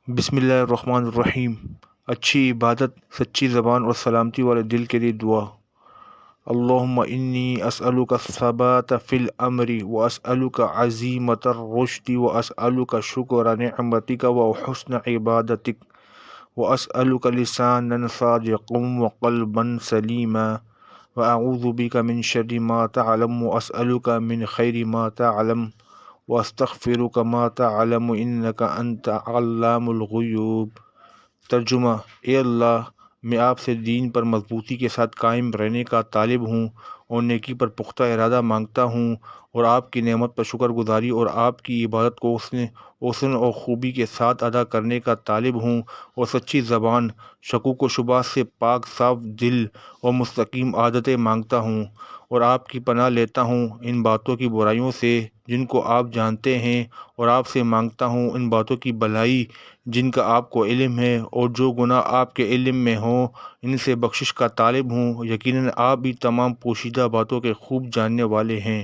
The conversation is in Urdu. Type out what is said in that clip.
بسم اللہ الرحمن الرحیم۔ اچھی عبادت، سچی زبان اور سلامتی والے دل کے لیے دعا۔ اللہم انی اسألک الثبات فی الامر واسألک عزیمت الرشد واسألک شکر نعمتک وحسن عبادتک واسألک لسانا صادقا وقلبا سلیما واعوذ بک من شر ما تعلم واسألک من خیر ما تعلم واستغفرک ما تعلم انک انت علام الغیوب۔ ترجمہ: اے اللہ، میں آپ سے دین پر مضبوطی کے ساتھ قائم رہنے کا طالب ہوں اور نیکی پر پختہ ارادہ مانگتا ہوں، اور آپ کی نعمت پر شکر گزاری اور آپ کی عبادت کو حسن اور خوبی کے ساتھ ادا کرنے کا طالب ہوں، اور سچی زبان، شکوک و شبہات سے پاک صاف دل اور مستقیم عادتیں مانگتا ہوں، اور آپ کی پناہ لیتا ہوں ان باتوں کی برائیوں سے جن کو آپ جانتے ہیں، اور آپ سے مانگتا ہوں ان باتوں کی بھلائی جن کا آپ کو علم ہے، اور جو گناہ آپ کے علم میں ہوں ان سے بخشش کا طالب ہوں۔ یقیناً آپ بھی تمام پوشیدہ باتوں کے خوب جاننے والے ہیں۔